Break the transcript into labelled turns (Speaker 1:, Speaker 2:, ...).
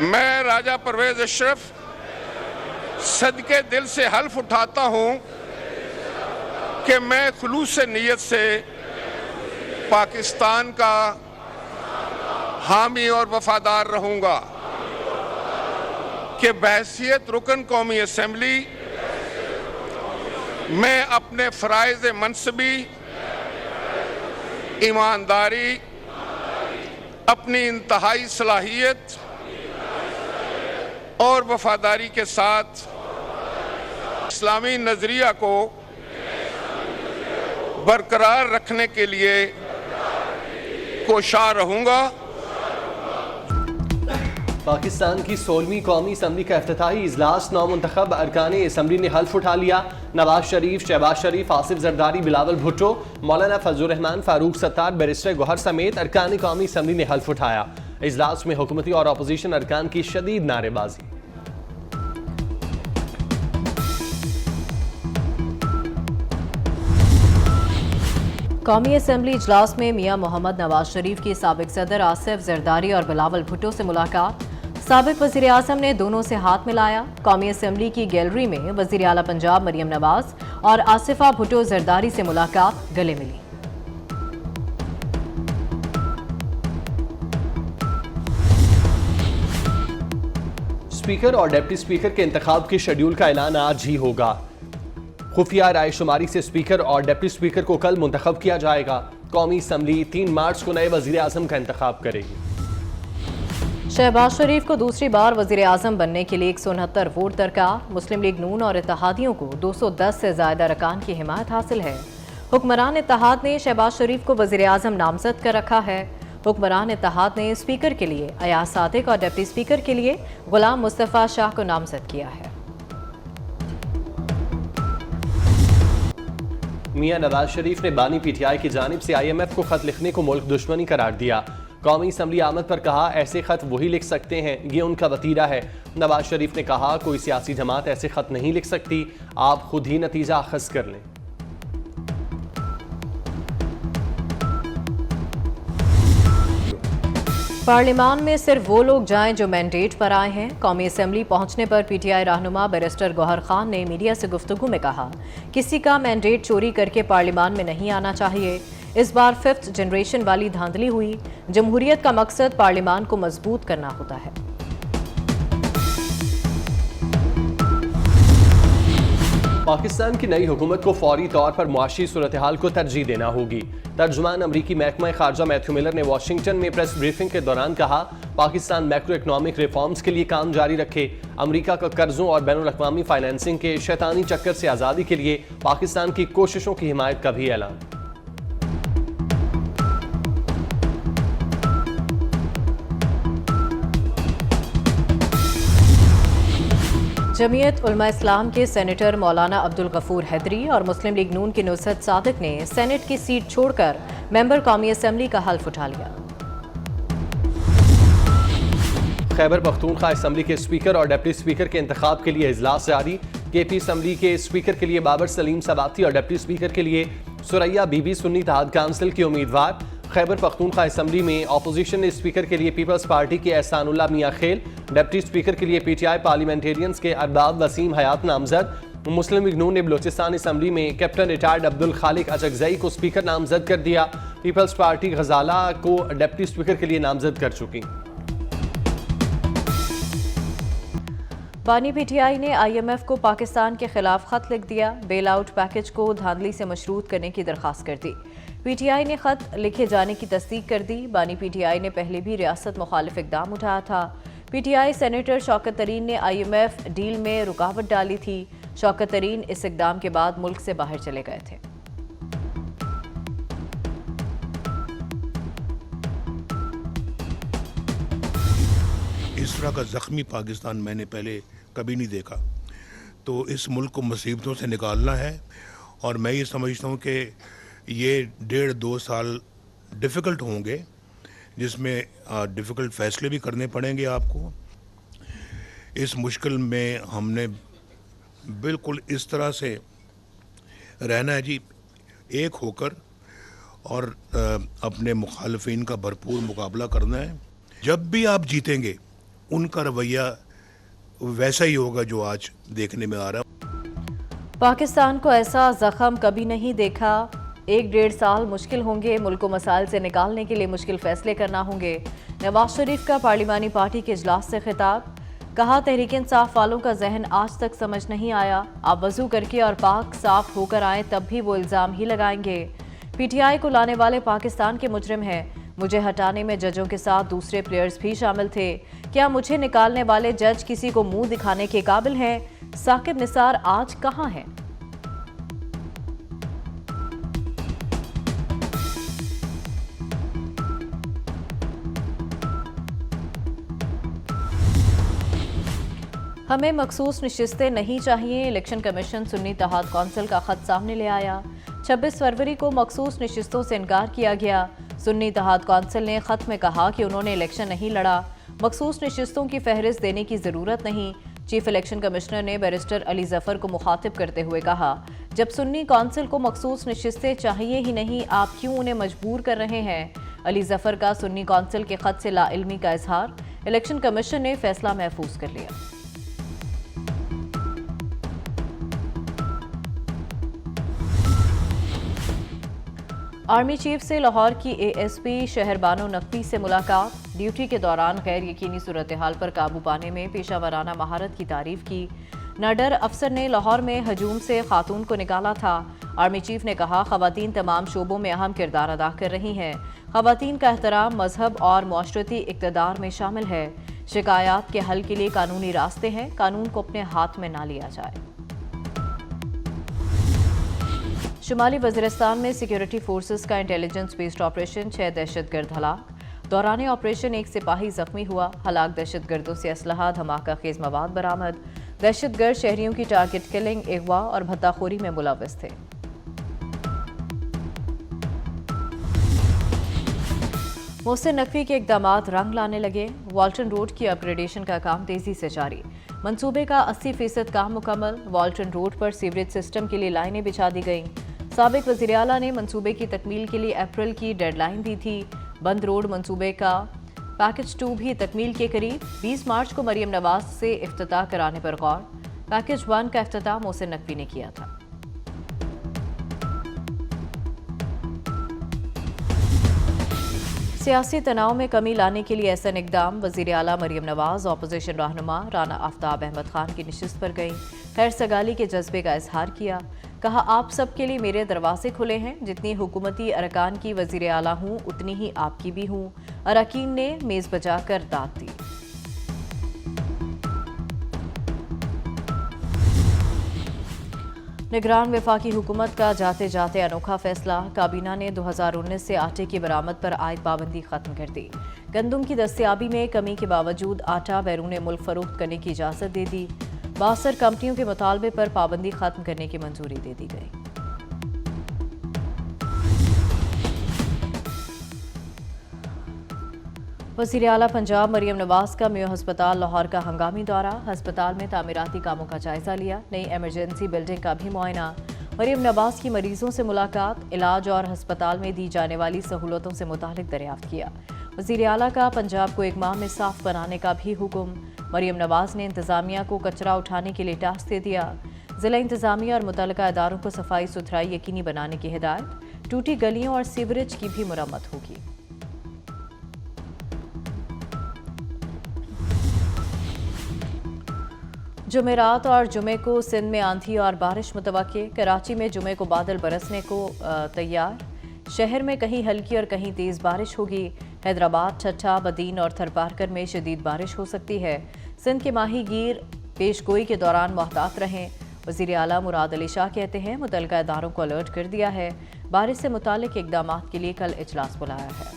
Speaker 1: मैं राजा परवेज अशरफ सदके दिल से हल्फ उठाता हूं कि मैं खुलूस नीयत से पाकिस्तान का हामी और वफादार रहूंगा कि बहैसियत रुकन कौमी असम्बली मैं अपने फ़राइज़ मनसबी, ईमानदारी, अपनी इंतहाई सलाहियत और वफादारी के साथ इस्लामी नज़रिया को बरकरार रखने के लिए कोशां रहूँगा।
Speaker 2: पाकिस्तान की 16वीं कौमी असम्बली का इफ्तिताही इजलास नौमुंतखब अरकान असम्बली ने हल्फ उठा लिया। नवाज शरीफ, शहबाज शरीफ, आसिफ जरदारी, बिलावल भुट्टो, मौलाना फजलुर रहमान, फारूक सत्तार, बैरिस्टर गौहर समेत अरकान कौमी असम्बली ने हल्फ उठाया। इजलास में हुकूमती और अपोजिशन अरकान की शदीद नारेबाजी।
Speaker 3: कौमी असम्बली इजलास में मियां मोहम्मद नवाज शरीफ की साबिक सदर आसिफ जरदारी और बिलावल भुट्टो से मुलाकात। साबिक वज़ीर आज़म ने दोनों से हाथ मिलाया। कौमी असम्बली की गैलरी में वज़ीर आला पंजाब मरियम नवाज और आसिफा भुट्टो जरदारी से मुलाकात, गले मिली।
Speaker 2: स्पीकर और डिप्टी स्पीकर के इंतखाब के शेड्यूल का ऐलान आज ही होगा। खुफिया राय शुमारी से स्पीकर और डिप्टी स्पीकर को कल मुंतखब किया जाएगा। कौमी असम्बली 3 मार्च को नए वज़ीर आज़म का इंतखाब करेगी।
Speaker 3: शहबाज शरीफ को दूसरी बार वज़ीर आज़म बनने के लिए 169 वोट दरकार। मुस्लिम लीग नून और इत्तेहादियों को 210 से ज़्यादा अरकान की हिमायत हासिल है। हुक्मरान इत्तेहाद ने शहबाज शरीफ को वज़ीर आज़म नामज़द कर रखा है। हुक्मरान इत्तेहाद ने स्पीकर के लिए अयाज सादिक और डिप्टी स्पीकर के लिए गुलाम मुस्तफ़ा शाह को नामज़द किया है।
Speaker 2: मियां नवाज शरीफ ने बानी पीटीआई की जानिब से IMF को खत लिखने को मुल्क दुश्मनी करार दिया। कौमी असम्बली आमद पर कहा, ऐसे खत वही लिख सकते हैं, ये उनका वतीरा है। नवाज शरीफ ने कहा, कोई सियासी जमात ऐसे खत नहीं लिख सकती, आप खुद ही नतीजा अखज़ कर लें।
Speaker 3: पार्लियामान में सिर्फ वो लोग जाएं जो मैंडेट पर आए हैं। कौमी असम्बली पहुंचने पर PTI रहनुमा बैरिस्टर गौहर खान ने मीडिया से गुफ्तगू में कहा, किसी का मैंडेट चोरी करके पार्लियामान में नहीं आना चाहिए। इस बार 5th जनरेशन वाली धांधली हुई। जमहूरियत का मकसद पार्लियामान को मजबूत करना होता है।
Speaker 2: पाकिस्तान की नई हुकूमत को फौरी तौर पर मुआशी सूरत हाल को तरजीह देना होगी। तर्जुमान अमरीकी महकमा खारजा मैथ्यू मिलर ने वाशिंगटन में प्रेस ब्रीफिंग के दौरान कहा, पाकिस्तान मैक्रो इकनॉमिक रिफॉर्म्स के लिए काम जारी रखे। अमरीका का कर्जों और बैनुल-अक़वामी फाइनेंसिंग के शैतानी चक्कर से आज़ादी के लिए पाकिस्तान की कोशिशों की हिमायत का भी ऐलान।
Speaker 3: जमीयत उलमा इस्लाम के सेनेटर मौलाना अब्दुल गफूर हैदरी और मुस्लिम लीग नून की नुसरत सादिक ने सेनेट की सीट छोड़कर मेंबर कौमी असम्बली का हल्फ उठा लिया।
Speaker 2: खैबर पख्तूनख्वा असम्बली के स्पीकर और डिप्टी स्पीकर के इंतखाब के लिए इजलास जारी। KP असम्बली के स्पीकर के लिए बाबर सलीम सबाती और डिप्टी स्पीकर के लिए सुरैया बीबी सुन्नी इत्तेहाद काउंसिल की उम्मीदवार। खैबर पख्तूनख्वा असम्बली में अपोजिशन ने स्पीकर के लिए पीपल्स पार्टी के एहसानुल्लाह मियां खेल, डिप्टी स्पीकर के लिए PTI पार्लियामेंटेरियंस के अरबाब वसीम हयात नामजद। मुस्लिम लीग नून ने बलोचिस्तान असम्बली में कैप्टन रिटायर्ड अब्दुल खालिक अचकजई को स्पीकर नामजद कर दिया। पीपल्स पार्टी गजाला को डिप्टी स्पीकर के लिए नामजद कर चुकी।
Speaker 3: बानी PTI ने IMF को पाकिस्तान के खिलाफ खत लिख दिया। बेल आउट पैकेज को धांधली से मशरूत करने की दरख्वास्त कर दी। PTI ने खत लिखे जाने की तस्दीक कर दी। बानी PTI ने पहले भी रियासत मुखालिफ इकदाम उठाया था। PTI सेनेटर शौकत तरीन ने IMF डील में रुकावट डाली थी। शौकत तरीन इस इकदाम के बाद मुल्क से बाहर चले गए थे।
Speaker 4: इस तरह का ज़ख्मी पाकिस्तान मैंने पहले कभी नहीं देखा। तो इस मुल्क को मुसीबतों से निकालना है और मैं ये समझता हूँ कि ये 1.5-2 साल डिफ़िकल्ट होंगे, जिसमें डिफ़िकल्ट फ़ैसले भी करने पड़ेंगे आपको। इस मुश्किल में हमने बिल्कुल इस तरह से रहना है जी, एक होकर, और अपने मुखालफिन का भरपूर मुकाबला करना है। जब भी आप जीतेंगे उनका रवैया वैसा ही होगा जो आज देखने में आ रहा है।
Speaker 3: पाकिस्तान को ऐसा जख्म कभी नहीं देखा। 1-1.5 साल मुश्किल होंगे, मुल्क को मसाइल से निकालने के लिए मुश्किल फैसले करना होंगे। नवाज शरीफ का पार्लिमानी पार्टी के इजलास से खिताब। कहा, तहरीक इंसाफ वालों का जहन आज तक समझ नहीं आया। आप वजू करके और पाक साफ होकर आए तब भी वो इल्ज़ाम ही लगाएंगे। पीटीआई को लाने वाले पाकिस्तान के मुजरिम हैं। मुझे हटाने में जजों के साथ दूसरे प्लेयर्स भी शामिल थे। क्या मुझे निकालने वाले जज किसी को मुंह दिखाने के काबिल हैं? साकिब निसार आज कहां हैं? हमें मखसूस नशिस्तें नहीं चाहिए। इलेक्शन कमीशन सुन्नी इत्तेहाद कौंसिल का खत सामने ले आया। 26 फरवरी को मखसूस नशिस्तों से इनकार किया गया। सुन्नी इत्तेहाद कौंसिल ने खत में कहा कि उन्होंने इलेक्शन नहीं लड़ा। मखसूस नशिस्तों की फहरिस्त देने की जरूरत नहीं। चीफ इलेक्शन कमिश्नर ने बैरिस्टर अली जफर को मुखातिब करते हुए कहा, जब सुन्नी कौंसिल को मखसूस नशिस्तें चाहिए ही नहीं, आप क्यों उन्हें मजबूर कर रहे हैं? अली जफर का सुन्नी कौंसिल के खत से लाइल्मी का इजहार। इलेक्शन कमीशन ने फैसला महफूज कर लिया। आर्मी चीफ से लाहौर की एएसपी शहर बानो नकवी से मुलाकात। ड्यूटी के दौरान गैर यकीनी सूरत हाल पर काबू पाने में पेशा वराना महारत की तारीफ की। नाडर अफसर ने लाहौर में हजूम से खातून को निकाला था। आर्मी चीफ ने कहा, खवातीन तमाम शोबों में अहम किरदार अदा कर रही हैं। खवातीन का एहतराम मजहब और माशरती इक़्तिदार में शामिल है। शिकायत के हल के लिए कानूनी रास्ते हैं, कानून को अपने हाथ में ना लिया जाए। शुमाली वज़ीरिस्तान में सिक्योरिटी फोर्सेस का इंटेलिजेंस बेस्ड ऑपरेशन, 6 दहशतगर्द हलाक। दौरान ऑपरेशन 1 सिपाही जख्मी हुआ। हलाक दहशतगर्दों से असलहा, धमाका खेज मवाद बरामद। दहशतगर्द शहरियों की टारगेट किलिंग, अगवा और भत्ताखोरी में मुलव्वस थे। मोहसिन नकवी के इक़दामात रंग लाने लगे। वाल्टन रोड की अपग्रेडेशन का काम तेजी से जारी। मंसूबे का 80% काम मुकम्मल। वाल्टन रोड पर सीवरेज सिस्टम के लिए लाइनें बिछा दी गईं। साबिक वज़ीर आला ने मंसूबे की तकमील के लिए अप्रैल की डेडलाइन दी थी। बंद रोड मंसूबे का पैकेज 2 भी तकमील के करीब। 20 मार्च को मरियम नवाज से इफ्तिताह कराने पर गौर। पैकेज 1 का इफ्तिताह मोहसिन नकवी ने किया था। सियासी तनाव में कमी लाने के लिए ऐसा इक़दाम। वज़ीर आला मरियम नवाज अपोजिशन रहनुमा राना आफ्ताब अहमद खान की नशिस्त पर गई। खैर सगाली के जज्बे का इजहार किया। कहा, आप सब के लिए मेरे दरवाजे खुले हैं। जितनी हुकूमती अरकान की वज़ीर आला हूँ, उतनी ही आपकी भी हूँ। अरकान ने मेज़ बजाकर दाद दी। निगरान वफाकी हुकूमत का जाते जाते अनोखा फैसला। काबीना ने 2019 से आटे की बरामद पर आयद पाबंदी खत्म कर दी। गंदम की दस्तियाबी में कमी के बावजूद आटा बैरून मुल्क फरोख्त करने की इजाज़त दे दी। 62 कंपनियों के मुतालबे पर पाबंदी खत्म करने की मंजूरी दे दी गई। वज़ीर आला पंजाब मरियम नवाज का मेयो हस्पताल लाहौर का हंगामी दौरा। हस्पताल में तामीराती कामों का जायजा लिया। नई एमरजेंसी बिल्डिंग का भी मुआयना। मरियम नवाज की मरीजों से मुलाकात। इलाज और हस्पताल में दी जाने वाली सहूलतों से मुतालिक दरियाफ्त किया। वज़ीर आला का पंजाब को 1 माह में साफ बनाने का भी हुक्म। मरियम नवाज ने इंतजामिया को कचरा उठाने के लिए टास्क दे दिया। जिला इंतजामिया और मुतल्लिका इदारों को सफाई सुथराई यकीनी बनाने की हिदायत। टूटी गलियों और सीवरेज की भी मुरम्मत होगी। जुमेरात और जुमे को सिंध में आंधी और बारिश मुतवक्के। कराची में जुमे को बादल बरसने को तैयार। शहर में कहीं हल्की और कहीं तेज़ बारिश होगी। हैदराबाद, ठट्ठा, बदीन और थरपारकर में शदीद बारिश हो सकती है। सिंध के माहीगीर पेशगोई के दौरान मोहतात रहें। वज़ीर आला मुराद अली शाह कहते हैं, मुतल्लिका इदारों को अलर्ट कर दिया है। बारिश से मुताल्लिक इक़दामात के लिए कल इजलास बुलाया है।